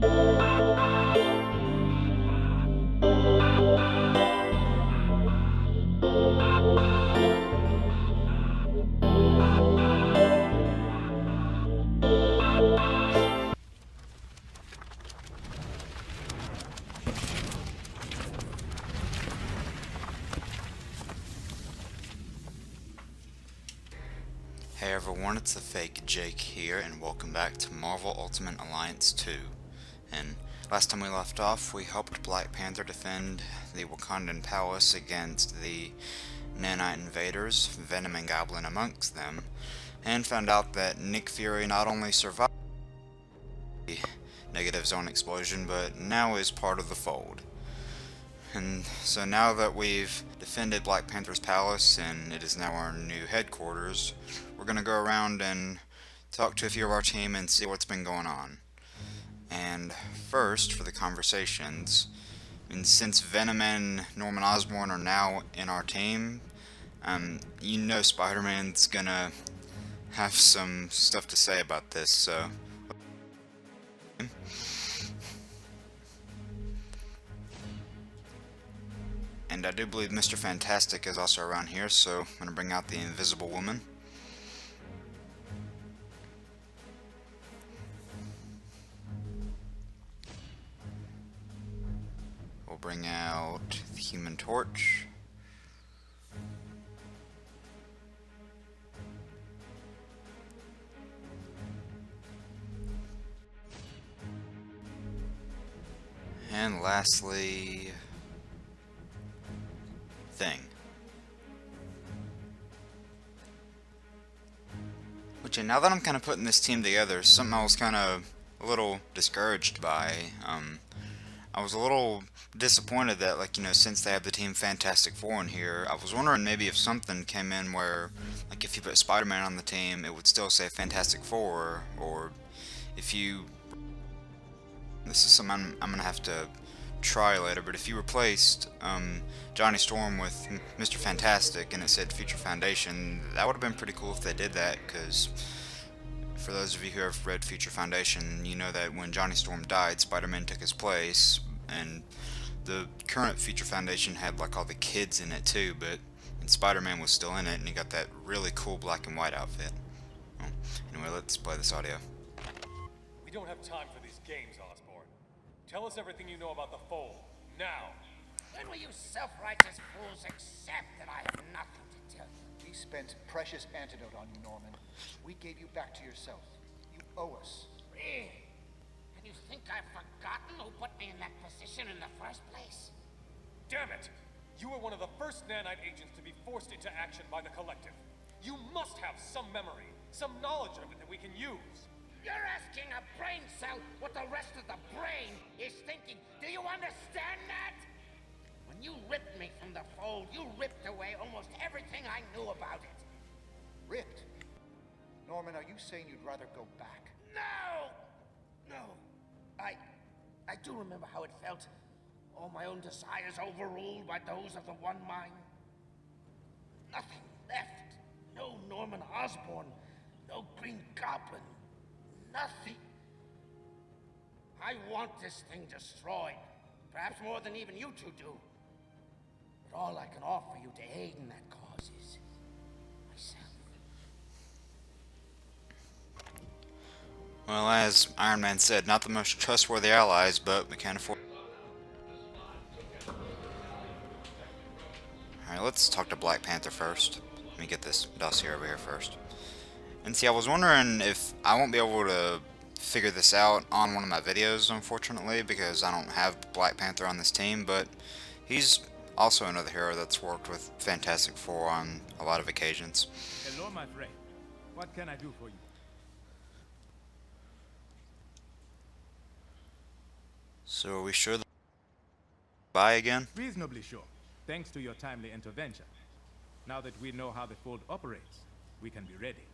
Hey everyone, it's the fake Jake here, and welcome back to Marvel Ultimate Alliance 2. And last time we left off, we helped Black Panther defend the Wakandan palace against the nanite invaders, Venom and Goblin amongst them, and found out that Nick Fury not only survived the negative zone explosion, but now is part of the fold. And so now that we've defended Black Panther's palace and it is now our new headquarters, we're going to go around and talk to a few of our team and see what's been going on. And first, for the conversations, and since Venom and Norman Osborn are now in our team, you know Spider-Man's gonna have some stuff to say about this, so... And I do believe Mr. Fantastic is also around here, so I'm going to bring out the Invisible Woman. We'll bring out the Human Torch. And lastly... Thing. Which, now that I'm kind of putting this team together, something I was kind of a little discouraged by. I was a little disappointed that, like, you know, since they have the team Fantastic Four in here, I was wondering maybe if something came in where, like, if you put Spider-Man on the team, it would still say Fantastic Four, or if you... This is something I'm gonna have to try later, but if you replaced Johnny Storm with Mr. Fantastic and it said Future Foundation, that would have been pretty cool if they did that, because for those of you who have read Future Foundation, you know that when Johnny Storm died, Spider-Man took his place, and the current Future Foundation had like all the kids in it too, and Spider-Man was still in it, and he got that really cool black and white outfit. Well, anyway, let's play this audio. We don't have time for these games, Osborn. Tell us everything you know about the Fold, now! When will you self-righteous fools accept that I have nothing to tell you? We spent precious antidote on you, Norman. We gave you back to yourself. You owe us. Really? And you think I've forgotten who put me in that position in the first place? Damn it! You were one of the first nanite agents to be forced into action by the Collective. You must have some memory, some knowledge of it that we can use. You're asking a brain cell what the rest of the brain is thinking. Do you understand that? When you ripped me from the Fold, you ripped away almost everything I knew about it. Ripped? Norman, are you saying you'd rather go back? No! No. I do remember how it felt. All my own desires overruled by those of the One Mind. Nothing left. No Norman Osborn. No Green Goblin. Nothing. I want this thing destroyed. Perhaps more than even you two do. But all I can offer you to aid in that cause is myself. Well, as Iron Man said, not the most trustworthy allies, but we can't afford... Alright, let's talk to Black Panther first. Let me get this dossier over here first. And see, I was wondering if I won't be able to figure this out on one of my videos, unfortunately, because I don't have Black Panther on this team, but he's also another hero that's worked with Fantastic Four on a lot of occasions. Hello, my friend. What can I do for you? So are we sure that buy again? Reasonably sure, thanks to your timely intervention. Now that we know how the Fold operates, we can be ready.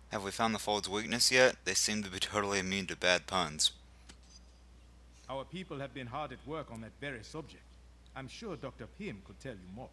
Have we found the Fold's weakness yet? They seem to be totally immune to bad puns. Our people have been hard at work on that very subject. I'm sure Dr. Pym could tell you more.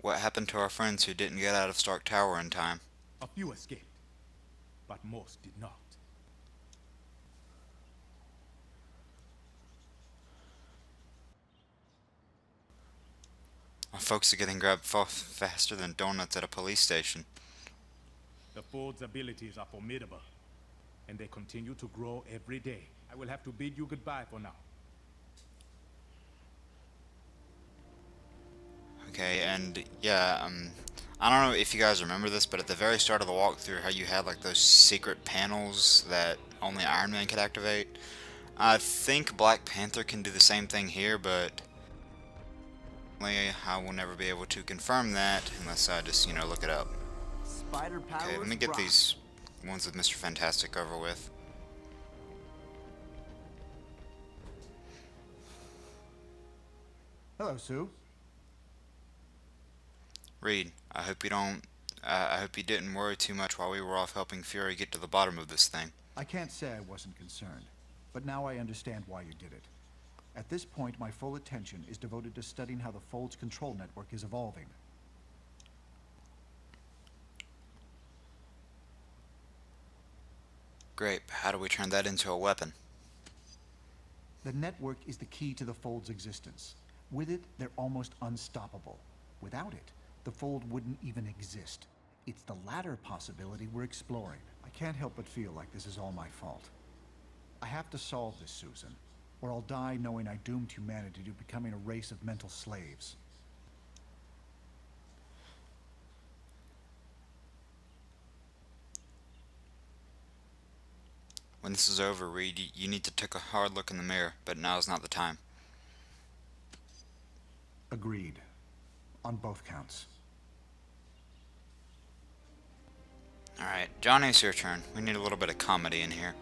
What happened to our friends who didn't get out of Stark Tower in time? A few escaped, but most did not. Our folks are getting grabbed faster than donuts at a police station. The Fold's abilities are formidable, and they continue to grow every day. I will have to bid you goodbye for now. Okay, and yeah, I don't know if you guys remember this, but at the very start of the walkthrough, how you had like those secret panels that only Iron Man could activate? I think Black Panther can do the same thing here, but I will never be able to confirm that unless I just, look it up. Spider powers Okay, let me get rock. these ones with Mr. Fantastic over with. Hello, Sue. Reed, I hope you didn't worry too much while we were off helping Fury get to the bottom of this thing. I can't say I wasn't concerned, but now I understand why you did it. At this point, my full attention is devoted to studying how the Fold's control network is evolving. Great, but how do we turn that into a weapon? The network is the key to the Fold's existence. With it, they're almost unstoppable. Without it, the Fold wouldn't even exist. It's the latter possibility we're exploring. I can't help but feel like this is all my fault. I have to solve this, Susan, or I'll die knowing I doomed humanity to becoming a race of mental slaves. When this is over, Reed, you need to take a hard look in the mirror, but now's not the time. Agreed. On both counts. Alright, Johnny, it's your turn. We need a little bit of comedy in here.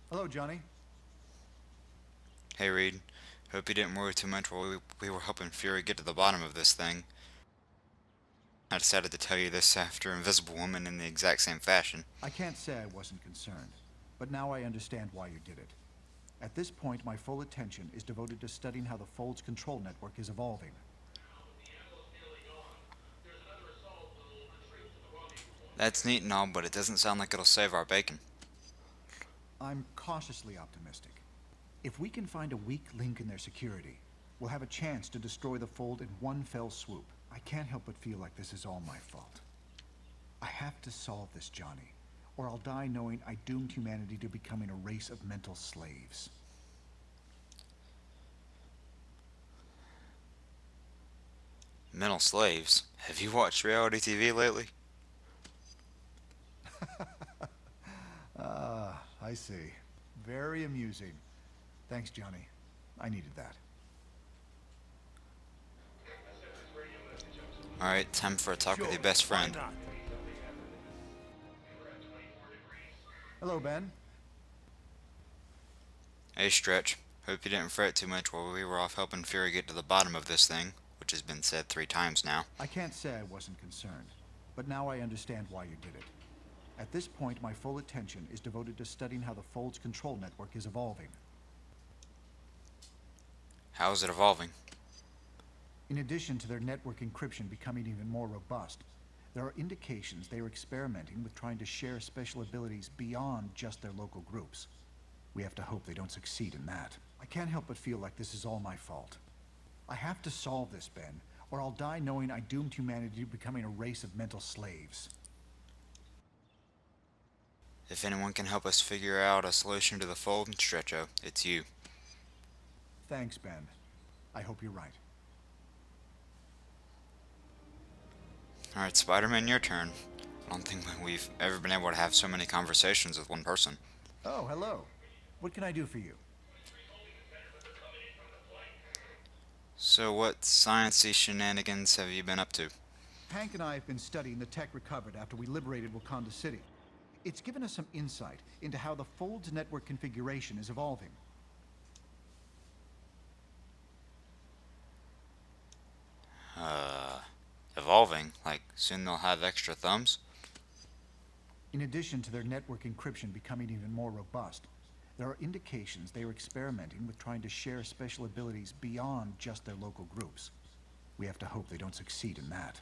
Hello, Johnny. Hey, Reed. Hope you didn't worry too much while we were helping Fury get to the bottom of this thing. I decided to tell you this after Invisible Woman in the exact same fashion. I can't say I wasn't concerned, but now I understand why you did it. At this point, my full attention is devoted to studying how the Fold's control network is evolving. That's neat and all, but it doesn't sound like it'll save our bacon. I'm cautiously optimistic. If we can find a weak link in their security, we'll have a chance to destroy the Fold in one fell swoop. I can't help but feel like this is all my fault. I have to solve this, Johnny, or I'll die knowing I doomed humanity to becoming a race of mental slaves. Mental slaves? Have you watched reality TV lately? I see. Very amusing. Thanks, Johnny. I needed that. Alright, time for a talk with your best friend. Hello, Ben. Hey, Stretch. Hope you didn't fret too much while we were off helping Fury get to the bottom of this thing, which has been said 3 times now. I can't say I wasn't concerned, but now I understand why you did it. At this point, my full attention is devoted to studying how the Fold's control network is evolving. How is it evolving? In addition to their network encryption becoming even more robust, there are indications they are experimenting with trying to share special abilities beyond just their local groups. We have to hope they don't succeed in that. I can't help but feel like this is all my fault. I have to solve this, Ben, or I'll die knowing I doomed humanity to becoming a race of mental slaves. If anyone can help us figure out a solution to the Fold, Stretcho, it's you. Thanks, Ben. I hope you're right. Alright, Spider-Man, your turn. I don't think we've ever been able to have so many conversations with one person. Oh, hello. What can I do for you? So what sciencey shenanigans have you been up to? Hank and I have been studying the tech recovered after we liberated Wakanda City. It's given us some insight into how the Fold's network configuration is evolving. Evolving? Like, soon they'll have extra thumbs? In addition to their network encryption becoming even more robust, there are indications they are experimenting with trying to share special abilities beyond just their local groups. We have to hope they don't succeed in that.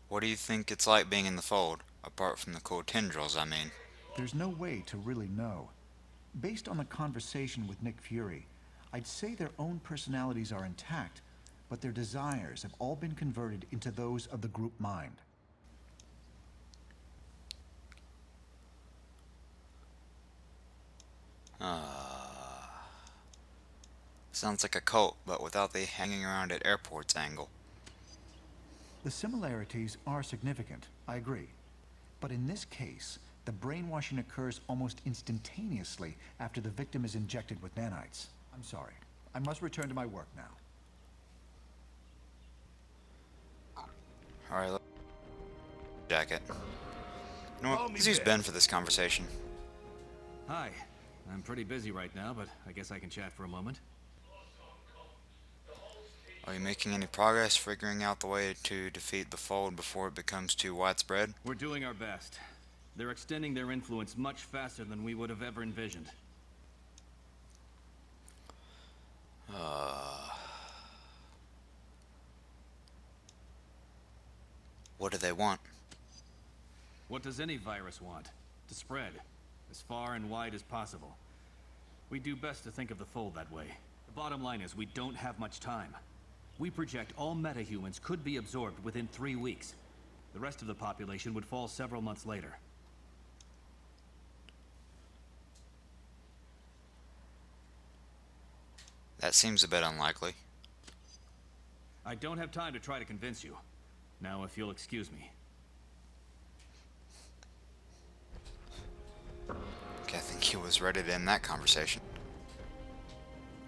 What do you think it's like being in the fold? Apart from the cool tendrils, I mean. There's no way to really know. Based on the conversation with Nick Fury, I'd say their own personalities are intact, but their desires have all been converted into those of the group mind. Sounds like a cult, but without the hanging around at airports angle. The similarities are significant, I agree. But in this case, the brainwashing occurs almost instantaneously after the victim is injected with nanites. I'm sorry. I must return to my work now. Alright, jacket. You know what? Let's use Ben for this conversation. Hi. I'm pretty busy right now, but I guess I can chat for a moment. Are you making any progress figuring out the way to defeat the Fold before it becomes too widespread? We're doing our best. They're extending their influence much faster than we would have ever envisioned. What do they want? What does any virus want? To spread, as far and wide as possible. We do best to think of the Fold that way. The bottom line is we don't have much time. We project all metahumans could be absorbed within 3 weeks. The rest of the population would fall several months later. That seems a bit unlikely. I don't have time to try to convince you. Now, if you'll excuse me. Okay, I think he was ready to end that conversation.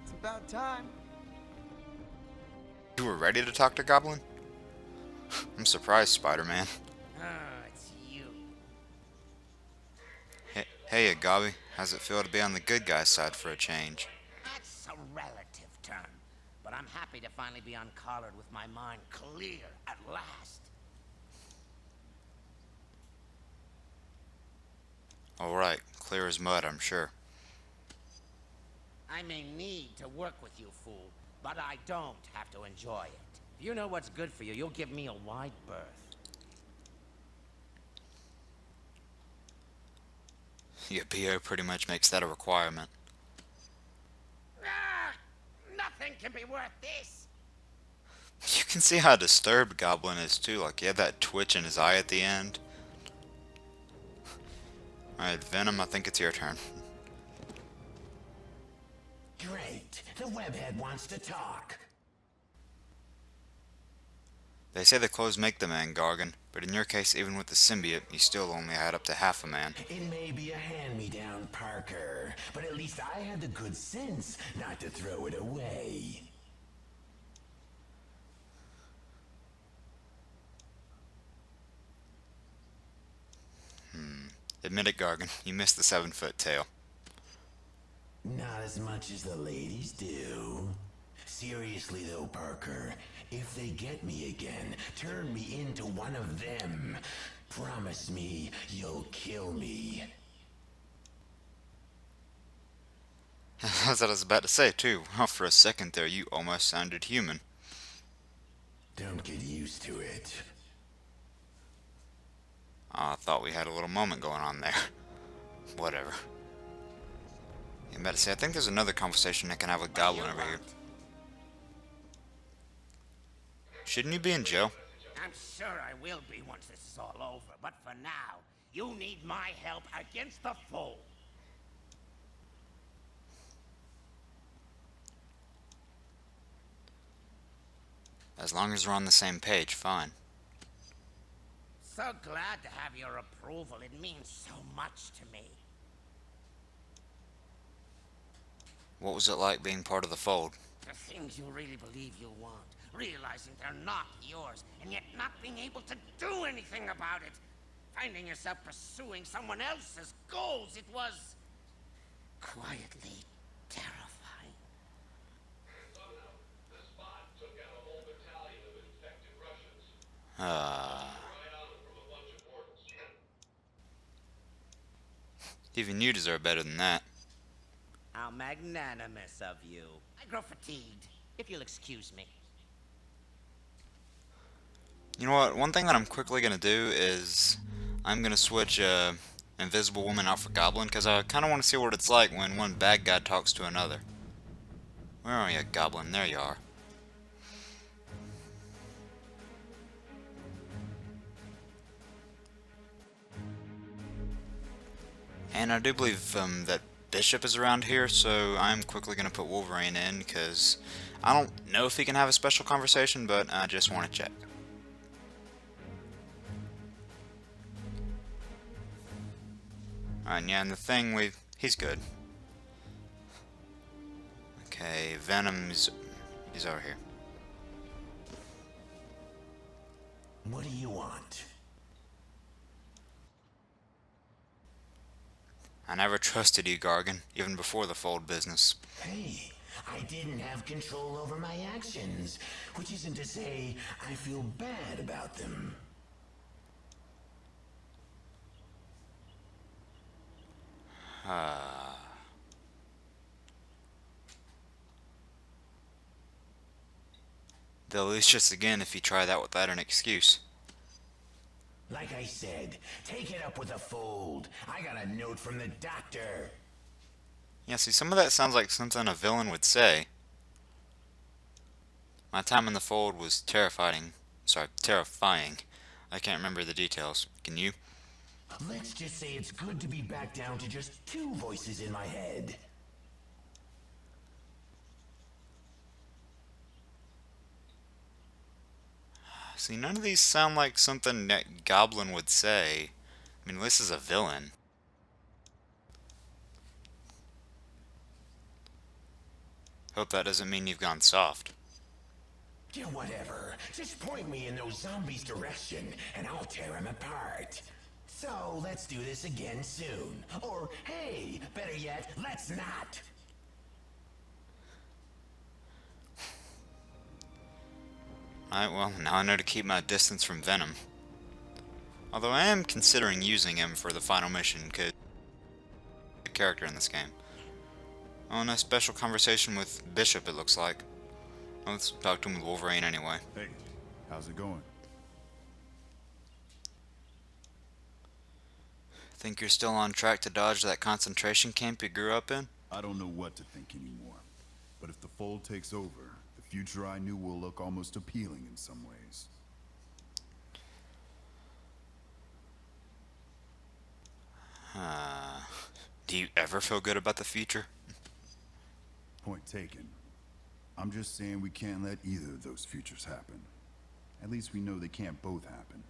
It's about time. You were ready to talk to Goblin? I'm surprised, Spider-Man. It's you. Hey, Agabi. How's it feel to be on the good guy's side for a change? That's a relative term. But I'm happy to finally be uncollared with my mind clear at last. Alright, clear as mud, I'm sure. I may need to work with you, fool, but I don't have to enjoy it. If you know what's good for you, you'll give me a wide berth. Your BO pretty much makes that a requirement. Nothing can be worth this. You can see how disturbed Goblin is too, like he had that twitch in his eye at the end. Alright, Venom, I think it's your turn. Great. The webhead wants to talk. They say the clothes make the man, Gargan, but in your case, even with the symbiote, you still only had up to half a man. It may be a hand-me-down, Parker, but at least I had the good sense not to throw it away. Admit it, Gargan, you missed the 7-foot tail. Not as much as the ladies do. Seriously though, Parker, if they get me again, turn me into one of them. Promise me you'll kill me. That's what I was about to say, too. Well, for a second there, you almost sounded human. Don't get used to it. I thought we had a little moment going on there. Whatever. I'm about to say, I think there's another conversation I can have with Goblin over here. Shouldn't you be in jail? I'm sure I will be once this is all over, but for now, you need my help against the foe. As long as we're on the same page, fine. So glad to have your approval. It means so much to me. What was it like being part of the Fold? The things you really believe you want, realizing they're not yours, and yet not being able to do anything about it. Finding yourself pursuing someone else's goals, it was quietly terrifying. Even you deserve better than that. How magnanimous of you. I grow fatigued, if you'll excuse me. You know what? One thing that I'm quickly gonna do is I'm gonna switch Invisible Woman out for Goblin, because I kind of want to see what it's like when one bad guy talks to another. Where are you, Goblin? There you are. And I do believe that Bishop is around here, so I'm quickly going to put Wolverine in, because I don't know if he can have a special conversation, but I just want to check. Alright, yeah, and the thing he's good. Okay, Venom's, he's over here. What do you want? I never trusted you, Gargan, even before the Fold business. Hey, I didn't have control over my actions, which isn't to say I feel bad about them. They'll lose just again if you try that without an excuse. Like I said, take it up with the Fold. I got a note from the doctor. Yeah, see, some of that sounds like something a villain would say. My time in the Fold was terrifying. I can't remember the details. Can you? Let's just say it's good to be back down to just 2 voices in my head. See, none of these sound like something that Goblin would say. I mean, this is a villain. Hope that doesn't mean you've gone soft. Yeah, whatever. Just point me in those zombies' direction, and I'll tear them apart. So, let's do this again soon. Or, hey, better yet, let's not. Alright, well, now I know to keep my distance from Venom. Although I am considering using him for the final mission, because he's a character in this game. Oh, and a special conversation with Bishop, it looks like. Well, let's talk to him with Wolverine anyway. Hey, how's it going? Think you're still on track to dodge that concentration camp you grew up in? I don't know what to think anymore. But if the Fold takes over, the future I knew will look almost appealing in some ways. Do you ever feel good about the future? Point taken. I'm just saying we can't let either of those futures happen. At least we know they can't both happen.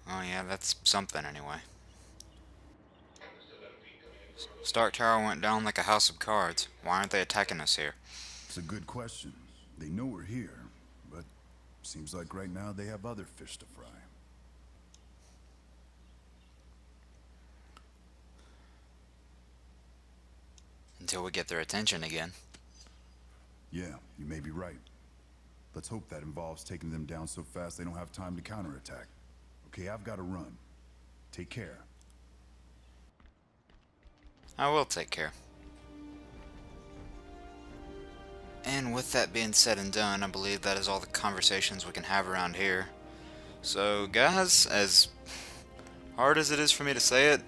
Oh yeah, that's something anyway. Stark Tower went down like a house of cards. Why aren't they attacking us here? It's a good question. They know we're here, but seems like right now they have other fish to fry. Until we get their attention again. Yeah, you may be right. Let's hope that involves taking them down so fast they don't have time to counterattack. Okay, I've got to run. Take care. I will take care. And with that being said and done, I believe that is all the conversations we can have around here. So, guys, as hard as it is for me to say it,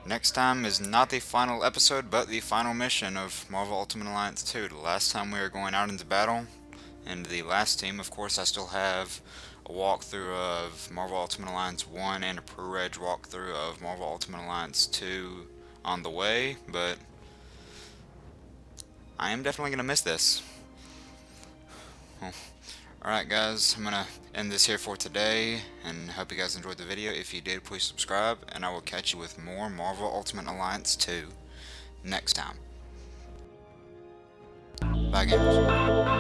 next time is not the final episode, but the final mission of Marvel Ultimate Alliance 2. The last time we were going out into battle, and the last team, of course, I still have a walkthrough of Marvel Ultimate Alliance 1 and a pre-reg walkthrough of Marvel Ultimate Alliance 2 on the way, but I am definitely going to miss this. Well, alright guys, I'm going to end this here for today, and hope you guys enjoyed the video. If you did, please subscribe, and I will catch you with more Marvel Ultimate Alliance 2 next time. Bye gamers.